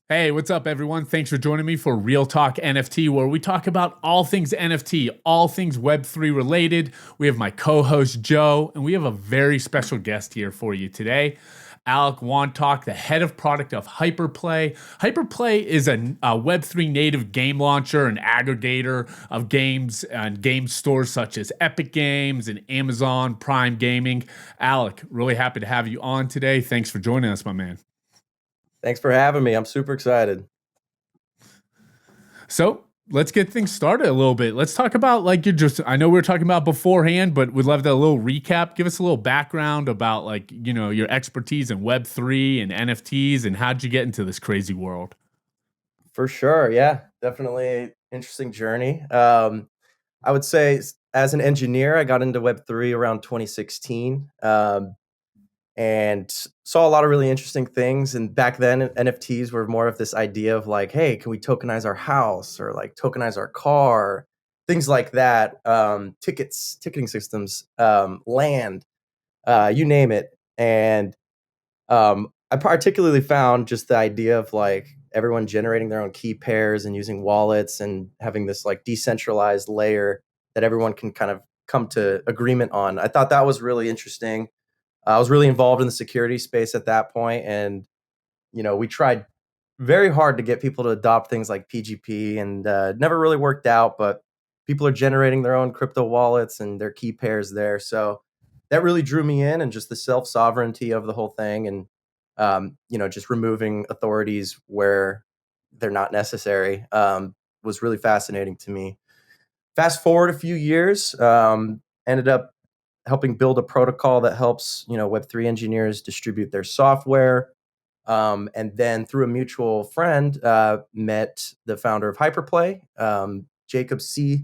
Hey, what's up, everyone? Thanks for joining me for Real Talk NFT, where we talk about all things NFT, all things Web3 related. We have my co host, Joe, and we have a very special guest here for you today. Alec Wantoch, the head of product of Hyperplay. Hyperplay is a Web3 native game launcher and aggregator of games and game stores such as Epic Games and Amazon Prime Gaming. Alec, really happy to have you on today. Thanks for joining us, my man. Thanks for having me. I'm super excited. So let's get things started a little bit. Let's talk about I know we were talking about beforehand, but we'd love that little recap. Give us a little background about your expertise in Web3 and NFTs and how'd you get into this crazy world? For sure. Yeah, definitely interesting journey. I would say as an engineer, I got into Web3 around 2016 and saw a lot of really interesting things. And back then, NFTs were more of this idea of like, hey, can we tokenize our house or like tokenize our car? Things like that. Ticketing systems, land, you name it. And I particularly found just the idea of like everyone generating their own key pairs and using wallets and having this like decentralized layer that everyone can kind of come to agreement on. I thought that was really interesting. I was really involved in the security space at that point, and we tried very hard to get people to adopt things like PGP, and never really worked out. But people are generating their own crypto wallets and their key pairs there, so that really drew me in, and just the self sovereignty of the whole thing, and just removing authorities where they're not necessary was really fascinating to me. Fast forward a few years, ended up helping build a protocol that helps Web3 engineers distribute their software. And then through a mutual friend, met the founder of Hyperplay, Jacob C.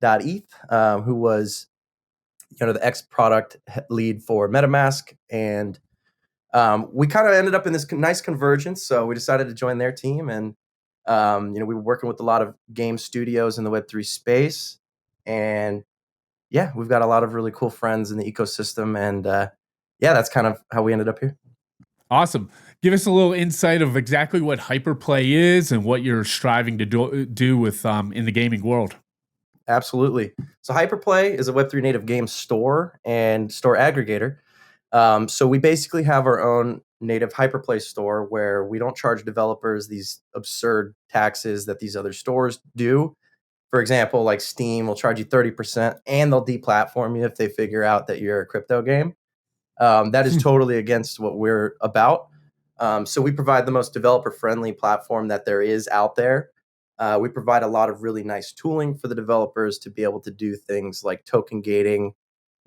ETH, who was the ex product lead for MetaMask, and we kind of ended up in this nice convergence. So we decided to join their team, and we were working with a lot of game studios in the Web3 space, and yeah, we've got a lot of really cool friends in the ecosystem, and yeah, that's kind of how we ended up here. Awesome. Give us a little insight of exactly what Hyperplay is and what you're striving to do with in the gaming world. Absolutely. So Hyperplay is a Web3 native game store and store aggregator. So we basically have our own native Hyperplay store where we don't charge developers these absurd taxes that these other stores do. For example, like Steam will charge you 30% and they'll deplatform you if they figure out that you're a crypto game. That is totally against what we're about. So we provide the most developer-friendly platform that there is out there. We provide a lot of really nice tooling for the developers to be able to do things like token gating.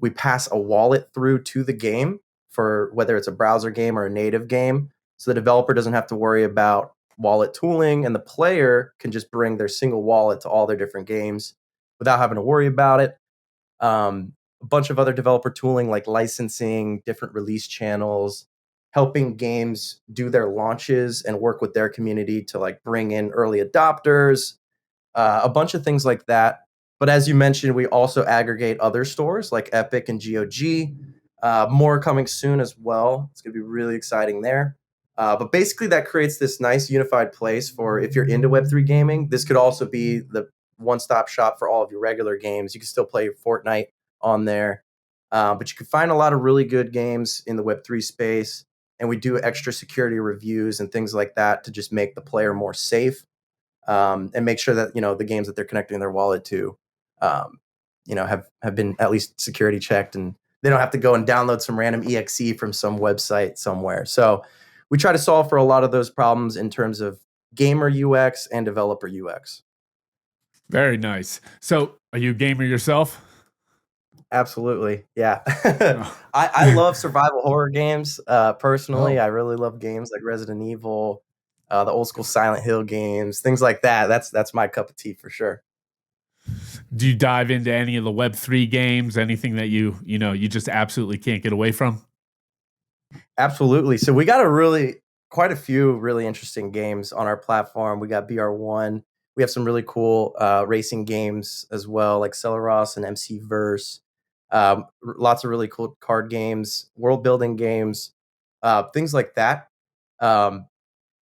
We pass a wallet through to the game for whether it's a browser game or a native game. So the developer doesn't have to worry about wallet tooling, and the player can just bring their single wallet to all their different games without having to worry about it. A bunch of other developer tooling like licensing, different release channels, helping games do their launches and work with their community to like bring in early adopters, a bunch of things like that. But as you mentioned, we also aggregate other stores like Epic and GOG. More coming soon as well. It's going to be really exciting there. But basically, that creates this nice unified place for if you're into Web3 gaming. This could also be the one stop shop for all of your regular games. You can still play Fortnite on there, but you can find a lot of really good games in the Web3 space. And we do extra security reviews and things like that to just make the player more safe, and make sure that the games that they're connecting their wallet to, um, have been at least security checked, and they don't have to go and download some random exe from some website somewhere. So we try to solve for a lot of those problems in terms of gamer UX and developer UX. Very nice. So, are you a gamer yourself? Absolutely, yeah. Oh. I love survival horror games. Personally, Oh. I really love games like Resident Evil, the old school Silent Hill games, things like that. That's my cup of tea for sure. Do you dive into any of the Web3 games? Anything that you just absolutely can't get away from? Absolutely. So we got quite a few really interesting games on our platform. We got BR1. We have some really cool racing games as well, like Celeros and MC Verse. Lots of really cool card games, world building games, things like that. Um,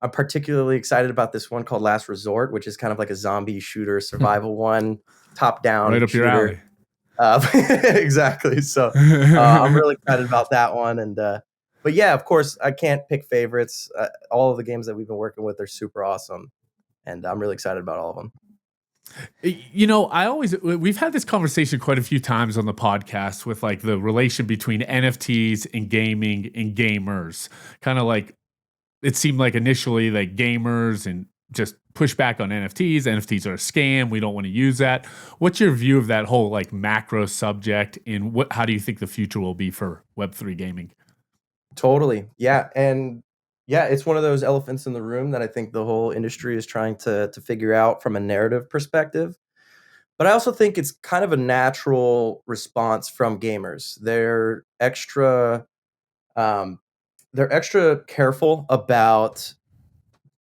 I'm particularly excited about this one called Last Resort, which is kind of like a zombie shooter survival one, top Right down up your shooter. alley. Exactly. So I'm really excited about that one. And but yeah, of course, I can't pick favorites. All of the games that we've been working with are super awesome, and I'm really excited about all of them. We've had this conversation quite a few times on the podcast with like the relation between NFTs and gaming and gamers. Kind of like it seemed like initially like gamers and just push back on NFTs. NFTs are a scam. We don't want to use that. What's your view of that whole like macro subject, and how do you think the future will be for Web3 gaming? Totally. Yeah. And yeah, it's one of those elephants in the room that I think the whole industry is trying to figure out from a narrative perspective. But I also think it's kind of a natural response from gamers. Um, they're extra careful about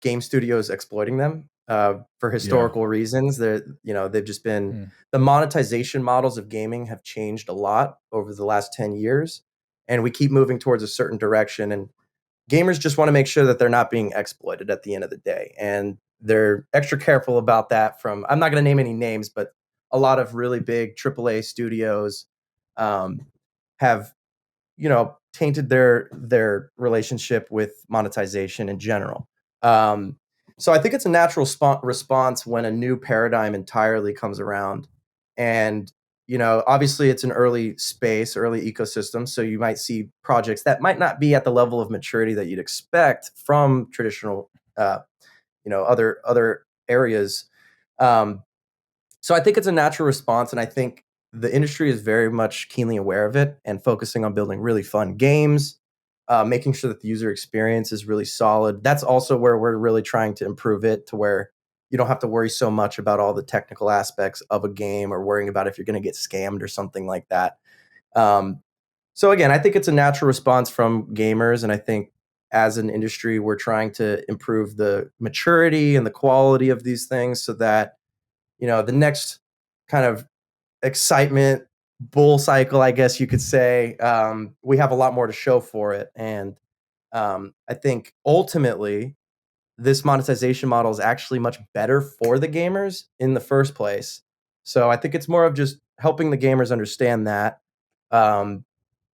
game studios exploiting them for Yeah. historical reasons. They've just been Mm. the monetization models of gaming have changed a lot over the last 10 years, and we keep moving towards a certain direction. And gamers just want to make sure that they're not being exploited at the end of the day, and they're extra careful about that. From I'm not going to name any names, but a lot of really big AAA studios um, have tainted their relationship with monetization in general. Um, so I think it's a natural response when a new paradigm entirely comes around, and obviously it's an early space, early ecosystem. So you might see projects that might not be at the level of maturity that you'd expect from traditional, other areas. Um, so I think it's a natural response, and I think the industry is very much keenly aware of it and focusing on building really fun games, making sure that the user experience is really solid. That's also where we're really trying to improve it to where you don't have to worry so much about all the technical aspects of a game or worrying about if you're going to get scammed or something like that. Um, so again, I think it's a natural response from gamers, and I think as an industry, we're trying to improve the maturity and the quality of these things so that the next kind of excitement bull cycle, I guess you could say, we have a lot more to show for it. And I think ultimately, this monetization model is actually much better for the gamers in the first place. So I think it's more of just helping the gamers understand um,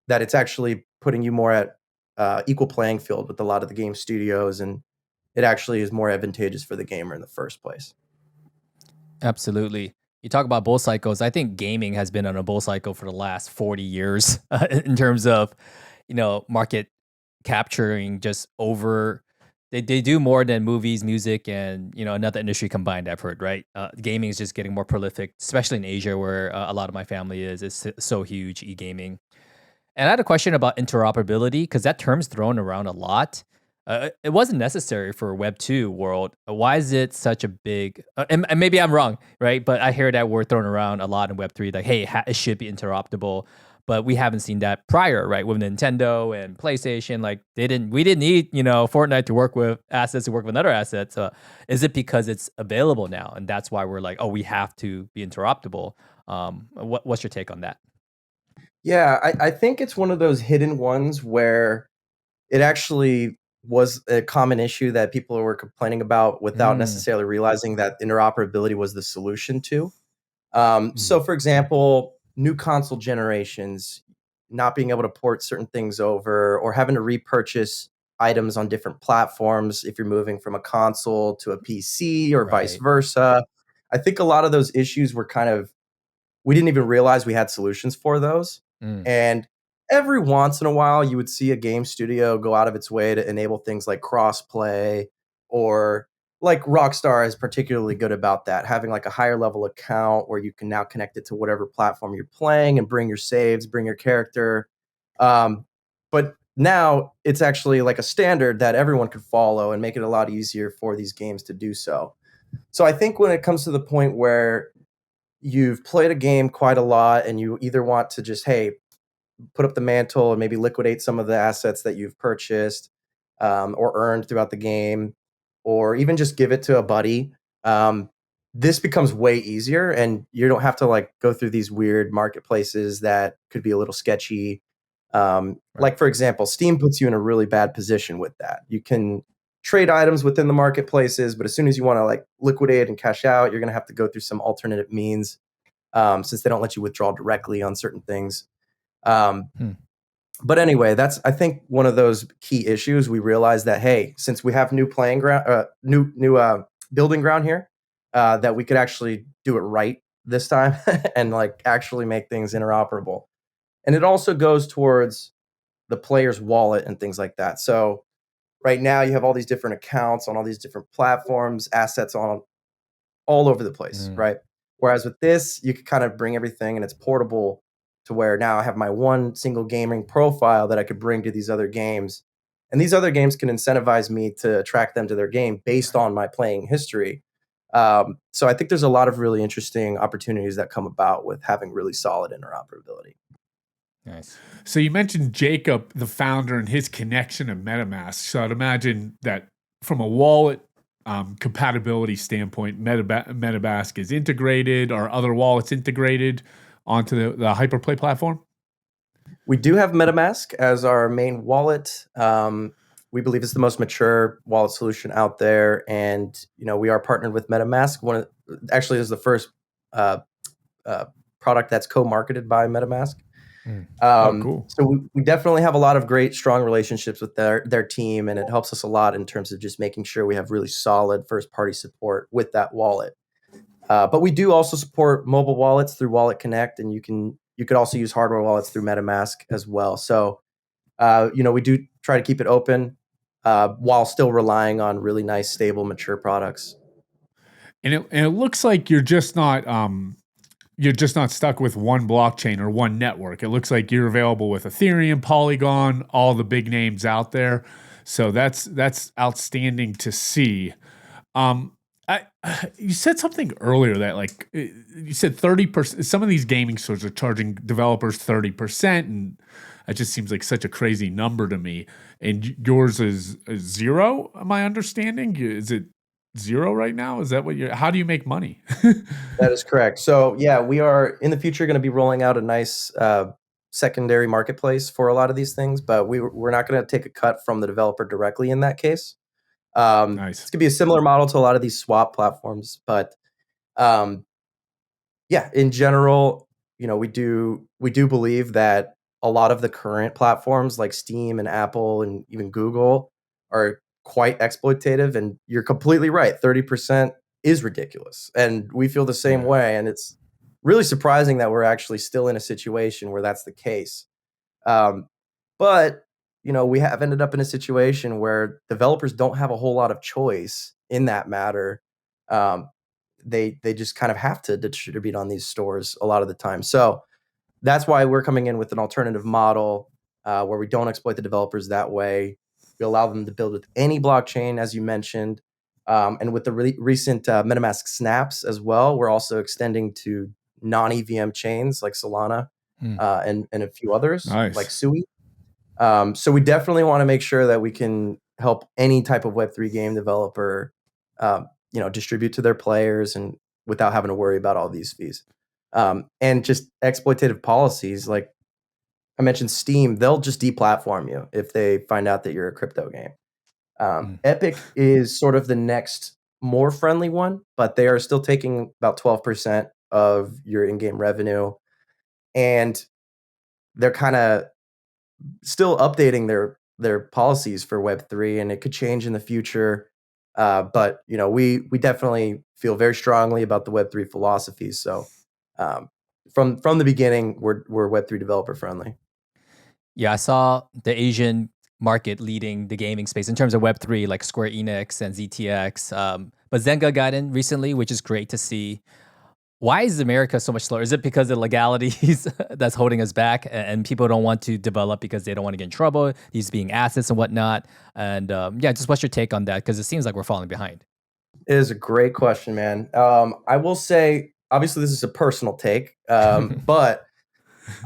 that it's actually putting you more at equal playing field with a lot of the game studios, and it actually is more advantageous for the gamer in the first place. Absolutely. You talk about bull cycles. I think gaming has been on a bull cycle for the last 40 years in terms of, market capturing just over. They do more than movies, music, and another industry combined. I've heard, right? Gaming is just getting more prolific, especially in Asia, where a lot of my family is. It's so huge, e-gaming. And I had a question about interoperability because that term's thrown around a lot. It wasn't necessary for Web 2 world. Why is it such a big, and maybe I'm wrong, right? But I hear that word thrown around a lot in Web 3, like, hey, it should be interoperable. But we haven't seen that prior, right? With Nintendo and PlayStation, like we didn't need, Fortnite to work with assets to work with other assets. Is it because it's available now? And that's why we're like, oh, we have to be interoperable. What's your take on that? Yeah, I think it's one of those hidden ones where it actually was a common issue that people were complaining about without Mm, necessarily realizing that interoperability was the solution to. Mm. So, for example, new console generations, not being able to port certain things over or having to repurchase items on different platforms if you're moving from a console to a PC or vice right. versa. I think a lot of those issues were kind of we didn't even realize we had solutions for those. Mm, And every once in a while, you would see a game studio go out of its way to enable things like crossplay, or like Rockstar is particularly good about that, having like a higher level account where you can now connect it to whatever platform you're playing and bring your saves, bring your character. But now it's actually like a standard that everyone could follow and make it a lot easier for these games to do so. So I think when it comes to the point where you've played a game quite a lot and you either want to just, hey, put up the mantle and maybe liquidate some of the assets that you've purchased or earned throughout the game, or even just give it to a buddy. Um, this becomes way easier, and you don't have to like go through these weird marketplaces that could be a little sketchy. right. Like for example, Steam puts you in a really bad position with that. You can trade items within the marketplaces, but as soon as you want to like liquidate and cash out, you're going to have to go through some alternative means, since they don't let you withdraw directly on certain things. But anyway, that's, I think, one of those key issues. We realized that, hey, since we have new playing ground, new building ground here, that we could actually do it right this time and like actually make things interoperable. And it also goes towards the player's wallet and things like that. So right now you have all these different accounts on all these different platforms, assets on all over the place, right? Whereas with this, you could kind of bring everything and it's portable to where now I have my one single gaming profile that I could bring to these other games. And these other games can incentivize me to attract them to their game based on my playing history. So I think there's a lot of really interesting opportunities that come about with having really solid interoperability. Nice. So you mentioned Jacob, the founder, and his connection to MetaMask. So I'd imagine that from a wallet compatibility standpoint, MetaMask is integrated, or other wallets integrated onto the Hyperplay platform? We do have MetaMask as our main wallet. We believe it's the most mature wallet solution out there, and we are partnered with MetaMask. Actually, is the first product that's co-marketed by MetaMask. Cool. So we definitely have a lot of great, strong relationships with their team, and it helps us a lot in terms of just making sure we have really solid first-party support with that wallet. But we do also support mobile wallets through Wallet Connect, and you could also use hardware wallets through MetaMask as well. So we do try to keep it open while still relying on really nice, stable, mature products. And it looks like you're just not stuck with one blockchain or one network. It looks like you're available with Ethereum, Polygon, all the big names out there. So that's outstanding to see. You said something earlier that like you said 30%. Some of these gaming stores are charging developers 30%, and that just seems like such a crazy number to me. And yours is zero. Am I understanding? Is it zero right now? Is that what how do you make money? That is correct. So yeah, we are in the future going to be rolling out a nice secondary marketplace for a lot of these things, but we're not going to take a cut from the developer directly in that case. Nice. It's going to be a similar model to a lot of these swap platforms, but yeah, in general, we do believe that a lot of the current platforms like Steam and Apple and even Google are quite exploitative, and you're completely right. 30% is ridiculous, and we feel the same way. And it's really surprising that we're actually still in a situation where that's the case. But we have ended up in a situation where developers don't have a whole lot of choice in that matter. They just kind of have to distribute on these stores a lot of the time. So that's why we're coming in with an alternative model where we don't exploit the developers that way. We allow them to build with any blockchain, as you mentioned. And with the recent MetaMask snaps as well, we're also extending to non-EVM chains like Solana and a few others like Sui. So we definitely want to make sure that we can help any type of Web3 game developer distribute to their players and without having to worry about all these fees. And just exploitative policies, like I mentioned Steam, they'll just deplatform you if they find out that you're a crypto game. Epic is sort of the next more friendly one, but they are still taking about 12% of your in-game revenue. And they're kind of still updating their policies for Web3, and it could change in the future. But we definitely feel very strongly about the Web3 philosophies. So from the beginning, we're Web3 developer friendly. Yeah, I saw the Asian market leading the gaming space in terms of Web3, like Square Enix and ZTX. But Zynga got in recently, which is great to see. Why is America so much slower? Is it because of legalities that's holding us back, and people don't want to develop because they don't want to get in trouble, these being assets and whatnot? And just what's your take on that? Because it seems like we're falling behind. It is a great question, man. I will say, obviously, this is a personal take, but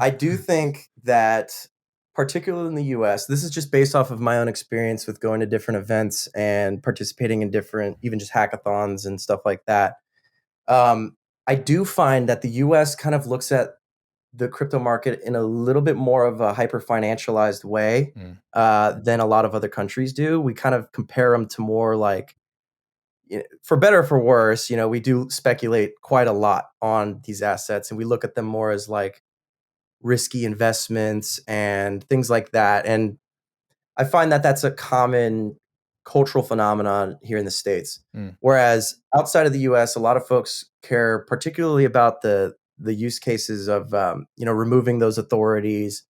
I do think that, particularly in the US, this is just based off of my own experience with going to different events and participating in different, even just hackathons and stuff like that. I do find that the US kind of looks at the crypto market in a little bit more of a hyper financialized way than a lot of other countries do. We kind of compare them to more like, for better or for worse, we do speculate quite a lot on these assets, and we look at them more as like risky investments and things like that. And I find that that's a common cultural phenomenon here in the States. Mm. Whereas outside of the US, a lot of folks care particularly about the use cases of removing those authorities,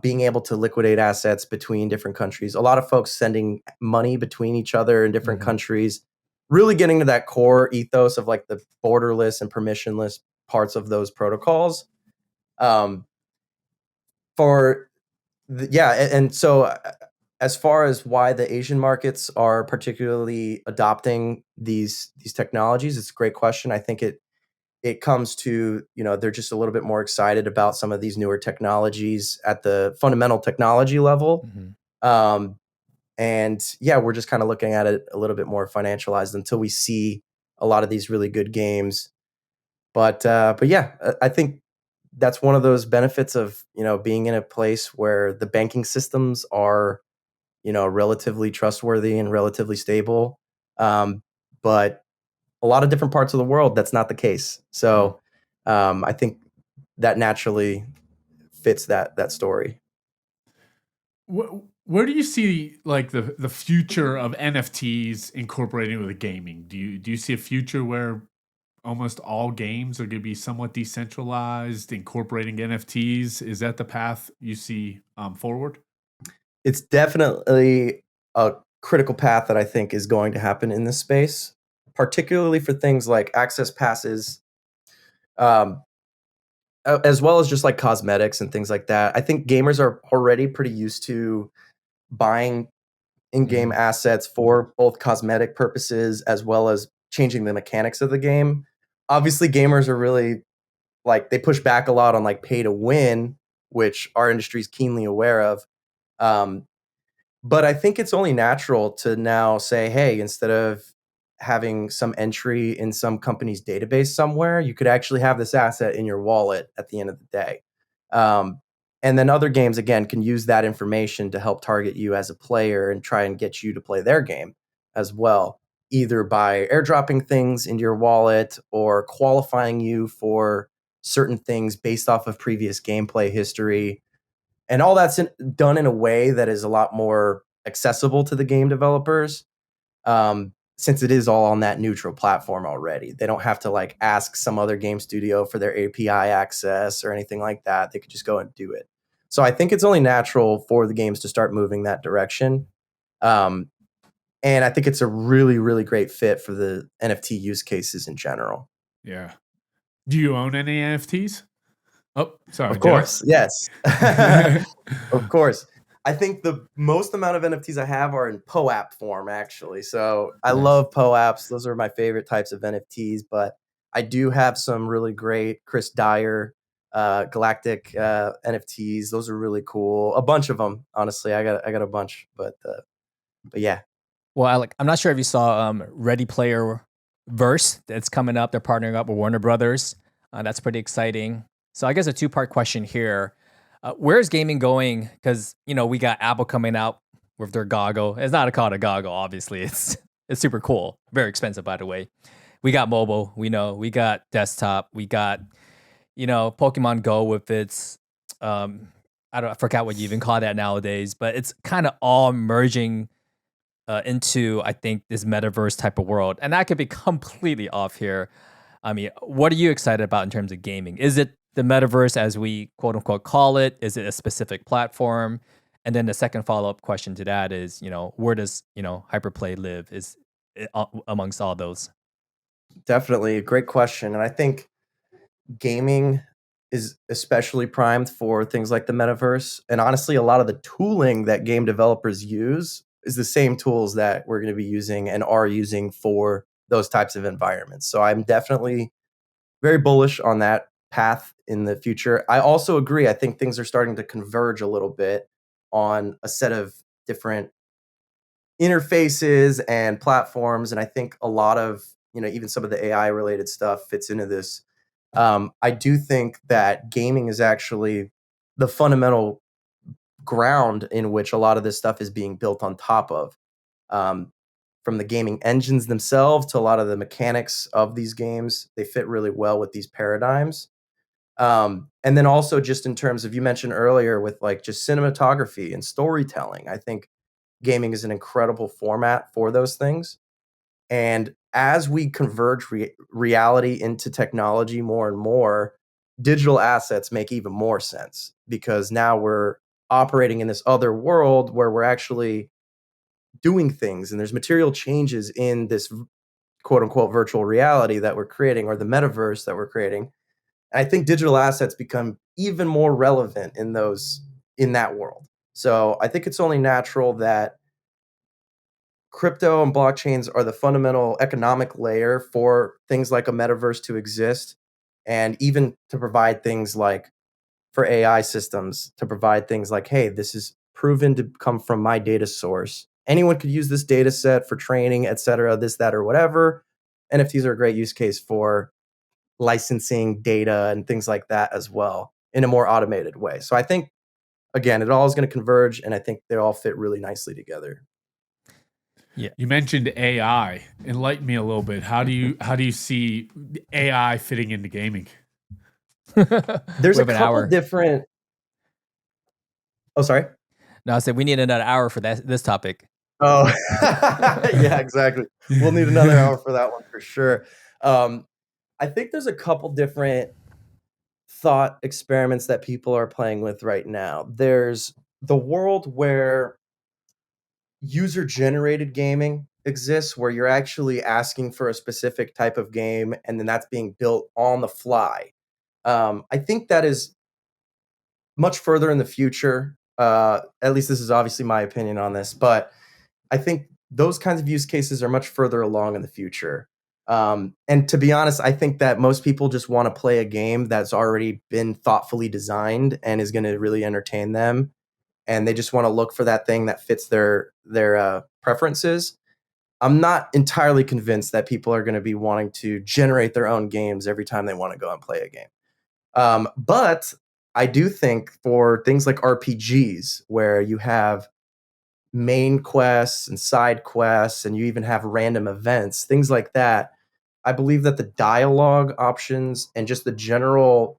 being able to liquidate assets between different countries. A lot of folks sending money between each other in different countries, really getting to that core ethos of like the borderless and permissionless parts of those protocols. For and so as far as why the Asian markets are particularly adopting these technologies, it's a great question. I think it comes to, they're just a little bit more excited about some of these newer technologies at the fundamental technology level. And yeah, we're just kind of looking at it a little bit more financialized until we see a lot of these really good games. But yeah, I think that's one of those benefits of, being in a place where the banking systems are, relatively trustworthy and relatively stable. But a lot of different parts of the world, that's not the case. So I think that naturally fits that story. Where do you see like the future of NFTs incorporating with gaming? Do you see a future where almost all games are going to be somewhat decentralized, incorporating NFTs? Is that the path you see forward? It's definitely a critical path that I think is going to happen in this space, particularly for things like access passes, um, as well as just like cosmetics and things like that. I think gamers are already pretty used to buying in-game assets for both cosmetic purposes as well as changing the mechanics of the game. Obviously, gamers are really like, they push back a lot on like pay to win, which our industry is keenly aware of. Um, but I think it's only natural to now say, hey, instead of having some entry in some company's database somewhere, you could actually have this asset in your wallet at the end of the day. Um, and then other games, again, can use that information to help target you as a player and try and get you to play their game as well, either by airdropping things into your wallet or qualifying you for certain things based off of previous gameplay history. And all that's done in a way that is a lot more accessible to the game developers, since it is all on that neutral platform already. They don't have to like ask some other game studio for their API access or anything like that. They could just go and do it. So I think it's only natural for the games to start moving that direction. Um, and I think it's a really, really great fit for the NFT use cases in general. Yeah. Do you own any NFTs? Oh, sorry, Of Joe. course, yes. Of course. I think the most amount of NFTs I have are in POAP form, actually. So I Nice. love POAPs. Those are my favorite types of NFTs. But I do have some really great Chris Dyer Galactic NFTs. Those are really cool. A bunch of them, honestly. I got a bunch, but yeah. Well, Alec, I'm not sure if you saw Ready Player Verse that's coming up. They're partnering up with Warner Brothers. That's pretty exciting. So I guess a two-part question here. Where's gaming going? Because, we got Apple coming out with their goggle. It's not called a goggle, obviously. It's super cool. Very expensive, by the way. We got mobile. We got desktop. We got, Pokemon Go with its, I forgot what you even call that nowadays, but it's kind of all merging into, I think, this metaverse type of world. And that could be completely off here. I mean, what are you excited about in terms of gaming? Is it the metaverse as we quote unquote call it? Is it a specific platform? And then the second follow-up question to that is, where does, Hyperplay live is amongst all those? Definitely a great question. And I think gaming is especially primed for things like the metaverse. And honestly, a lot of the tooling that game developers use is the same tools that we're going to be using and are using for those types of environments. So I'm definitely very bullish on that path in the future. I also agree. I think things are starting to converge a little bit on a set of different interfaces and platforms. And I think a lot of, even some of the AI related stuff fits into this I do think that gaming is actually the fundamental ground in which a lot of this stuff is being built on top of. Um, from the gaming engines themselves to a lot of the mechanics of these games, they fit really well with these paradigms. And then also just in terms of, you mentioned earlier with like just cinematography and storytelling, I think gaming is an incredible format for those things. And as we converge reality into technology more and more, digital assets make even more sense because now we're operating in this other world where we're actually doing things and there's material changes in this quote unquote virtual reality that we're creating or the metaverse that we're creating. And I think digital assets become even more relevant in that world. So I think it's only natural that crypto and blockchains are the fundamental economic layer for things like a metaverse to exist, and even to provide things like for AI systems to provide things like, hey, this is proven to come from my data source. Anyone could use this data set for training, et cetera, this, that, or whatever. NFTs are a great use case for licensing data and things like that as well in a more automated way. So I think, again, it all is going to converge, and I think they all fit really nicely together. Yeah. You mentioned AI. Enlighten me a little bit. How do you see AI fitting into gaming? There's We a have an couple hour. different. Oh, sorry. No, I said we need another hour for this topic. Oh, yeah, exactly. We'll need another hour for that one for sure. I think there's a couple different thought experiments that people are playing with right now. There's the world where user generated gaming exists, where you're actually asking for a specific type of game and then that's being built on the fly. I think that is much further in the future. At least this is obviously my opinion on this, but I think those kinds of use cases are much further along in the future. And to be honest, I think that most people just want to play a game that's already been thoughtfully designed and is going to really entertain them, and they just want to look for that thing that fits their preferences. I'm not entirely convinced that people are going to be wanting to generate their own games every time they want to go and play a game. But I do think for things like RPGs, where you have main quests and side quests, and you even have random events, things like that, I believe that the dialogue options and just the general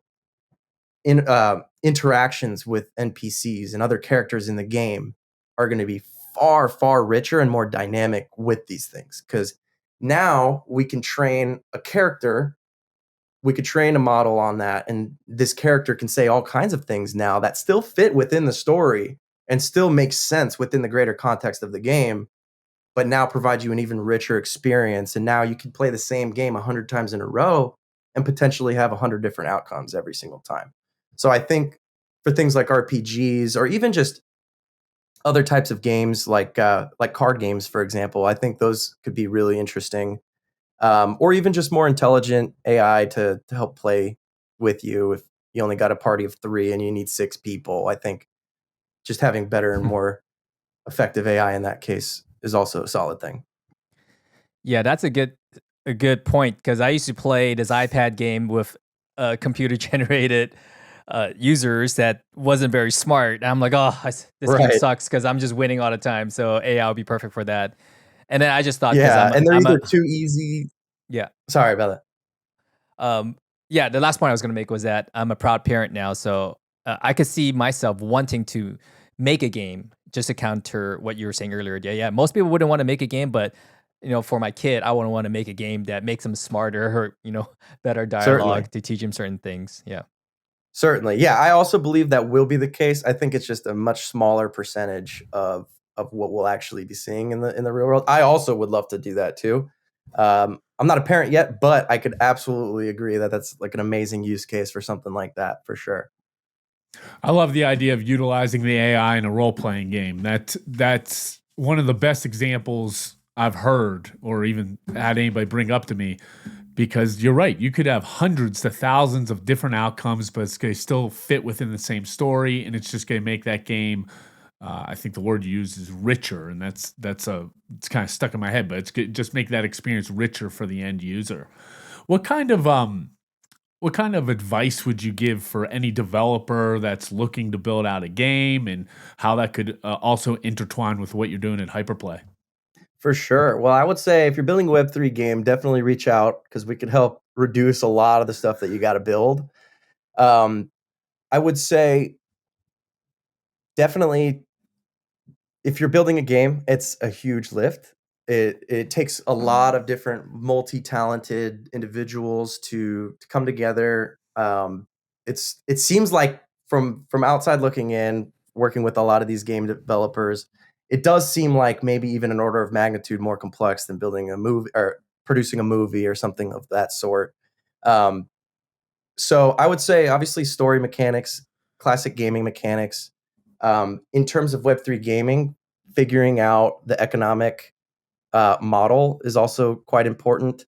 interactions with NPCs and other characters in the game are going to be far, far richer and more dynamic with these things. Because now we can train a character, we could train a model on that, and this character can say all kinds of things now that still fit within the story and still make sense within the greater context of the game, but now provide you an even richer experience. And now you can play the same game 100 times in a row and potentially have 100 different outcomes every single time. So I think for things like RPGs or even just other types of games like card games, for example, I think those could be really interesting. Or even just more intelligent AI to help play with you if you only got a party of 3 and you need 6 people. I think just having better and more effective AI in that case is also a solid thing. Yeah, that's a good point, because I used to play this iPad game with computer generated users that wasn't very smart. And I'm like, oh, this game Right. sucks because I'm just winning all the time. So AI would be perfect for that. And then I just thought, because Yeah, and they're I'm either a too easy. yeah. Sorry about Yeah, the last point I was going to make was that I'm a proud parent now, so I could see myself wanting to make a game just to counter what you were saying earlier. Yeah, yeah. Most people wouldn't want to make a game, but for my kid, I wouldn't want to make a game that makes him smarter or better that. Certainly. dialogue to teach him certain things. Yeah. Certainly. Yeah, I also believe that will be the case. I think it's just a much smaller percentage of what we'll actually be seeing in the real world. I also would love to do that too. I'm not a parent yet, but I could absolutely agree that that's like an amazing use case for something like that for sure. I love the idea of utilizing the AI in a role-playing game. That's one of the best examples I've heard or even had anybody bring up to me, because you're right. You could have hundreds to thousands of different outcomes, but it's going to still fit within the same story, and it's just going to make that game, I think the word you use is richer, and it's kind of stuck in my head, but just make that experience richer for the end user. What kind of What kind of advice would you give for any developer that's looking to build out a game, and how that could also intertwine with what you're doing at Hyperplay? For sure. Well, I would say if you're building a Web3 game, definitely reach out because we can help reduce a lot of the stuff that you got to build. Um, I would say definitely if you're building a game, it's a huge lift. It takes a lot of different multi-talented individuals to come together. It seems like from outside looking in, working with a lot of these game developers, it does seem like maybe even an order of magnitude more complex than building a movie or producing a movie or something of that sort. Um, so I would say obviously story mechanics, classic gaming mechanics. In terms of Web3 gaming, figuring out the economic model is also quite important.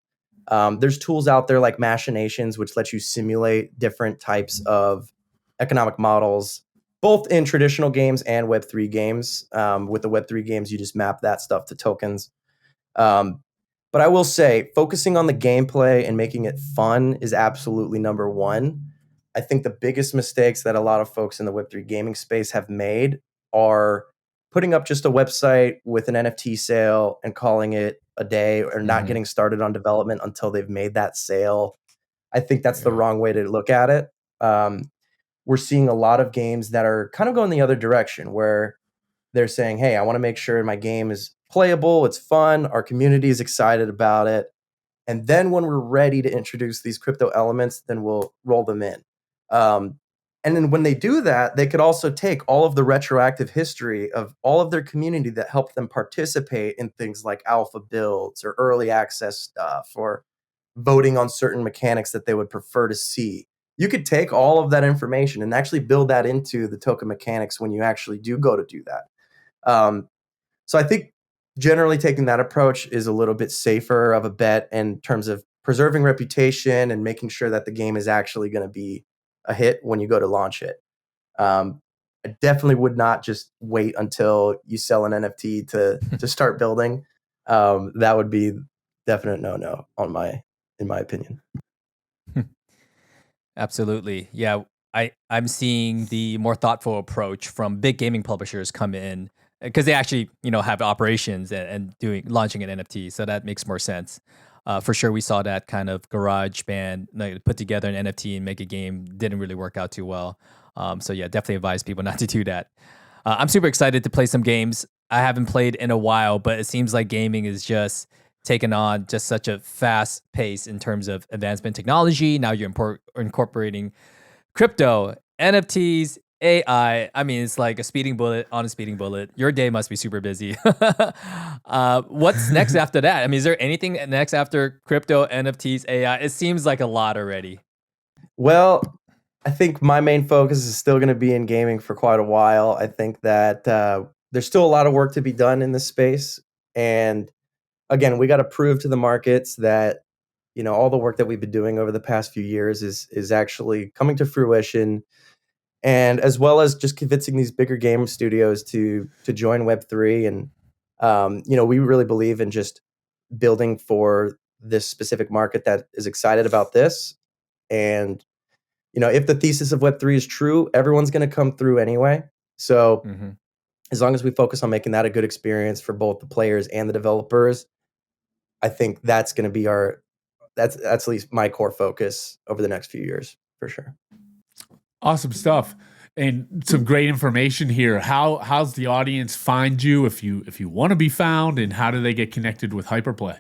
There's tools out there like Machinations, which lets you simulate different types of economic models, both in traditional games and Web3 games. With the Web3 games, you just map that stuff to tokens. Um, but I will say, focusing on the gameplay and making it fun is absolutely number one. I think the biggest mistakes that a lot of folks in the Web3 gaming space have made are putting up just a website with an NFT sale and calling it a day or not Mhm. getting started on development until they've made that sale. I think that's the Yeah. wrong way to look at it. We're seeing a lot of games that are kind of going the other direction where they're saying, "Hey, I want to make sure my game is playable, it's fun, our community is excited about it, and then when we're ready to introduce these crypto elements, then we'll roll them in." Um, and then when they do that, they could also take all of the retroactive history of all of their community that helped them participate in things like alpha builds or early access stuff or voting on certain mechanics that they would prefer to see. You could take all of that information and actually build that into the token mechanics when you actually do go to do that. Um, so I think generally taking that approach is a little bit safer of a bet in terms of preserving reputation and making sure that the game is actually going to be a hit when you go to launch it. I definitely would not just wait until you sell an NFT to start building. That would be definite no in my opinion. Absolutely. Yeah, I'm seeing the more thoughtful approach from big gaming publishers come in because they actually, have operations and doing launching an NFT. So that makes more sense. For sure, we saw that kind of garage band like, put together an NFT and make a game didn't really work out too well. So yeah, definitely advise people not to do that. I'm super excited to play some games. I haven't played in a while, but it seems like gaming is just taken on just such a fast pace in terms of advancement technology. Now you're incorporating crypto, NFTs, AI. I mean, it's like a speeding bullet on a speeding bullet. Your day must be super busy. What's next after that? I mean, is there anything next after crypto, NFTs, AI? It seems like a lot already. Well, I think my main focus is still going to be in gaming for quite a while. I think that there's still a lot of work to be done in this space, and again, we got to prove to the markets that all the work that we've been doing over the past few years is actually coming to fruition, and as well as just convincing these bigger game studios to join Web3. And we really believe in just building for this specific market that is excited about this. And if the thesis of Web3 is true, everyone's going to come through anyway. So Hmm. as long as we focus on making that a good experience for both the players and the developers, I think that's going to be that's at least my core focus over the next few years for sure. Awesome stuff. And some great information here. How's the audience find you if you want to be found, and how do they get connected with Hyperplay?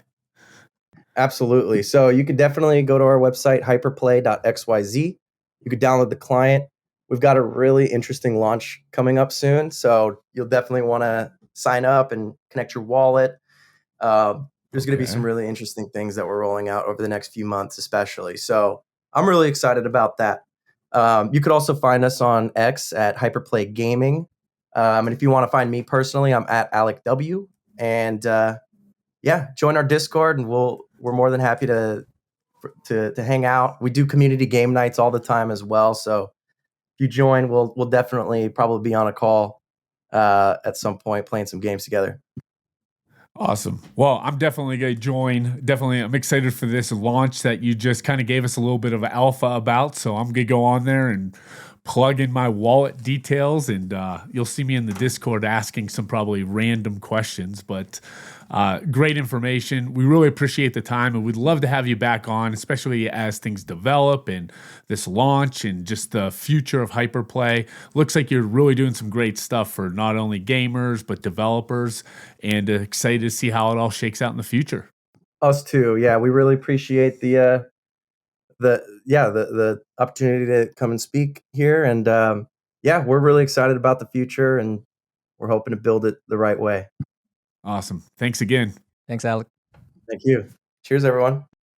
Absolutely. So you can definitely go to our website, hyperplay.xyz. You could download the client. We've got a really interesting launch coming up soon. So you'll definitely want to sign up and connect your wallet. There's going to be some Okay. really interesting things that we're rolling out over the next few months, especially. So I'm really excited about that. You could also find us on X at Hyperplay Gaming. And if you want to find me personally, I'm at Alec W. And yeah, join our Discord, and we're more than happy to hang out. We do community game nights all the time as well. So if you join, we'll definitely probably be on a call at some point playing some games together. Awesome. Well, I'm definitely going to join. Definitely, I'm excited for this launch that you just kind of gave us a little bit of alpha about. So I'm going to go on there and plug in my wallet details, and you'll see me in the Discord asking some probably random questions. But great information. We really appreciate the time, and we'd love to have you back on, especially as things develop and this launch and just the future of Hyperplay. Looks like you're really doing some great stuff for not only gamers but developers, and excited to see how it all shakes out in the future. Us too. Yeah, we really appreciate the opportunity to come and speak here, and yeah, we're really excited about the future, and we're hoping to build it the right way. Awesome. Thanks again. Thanks, Alec. Thank you. Cheers, everyone.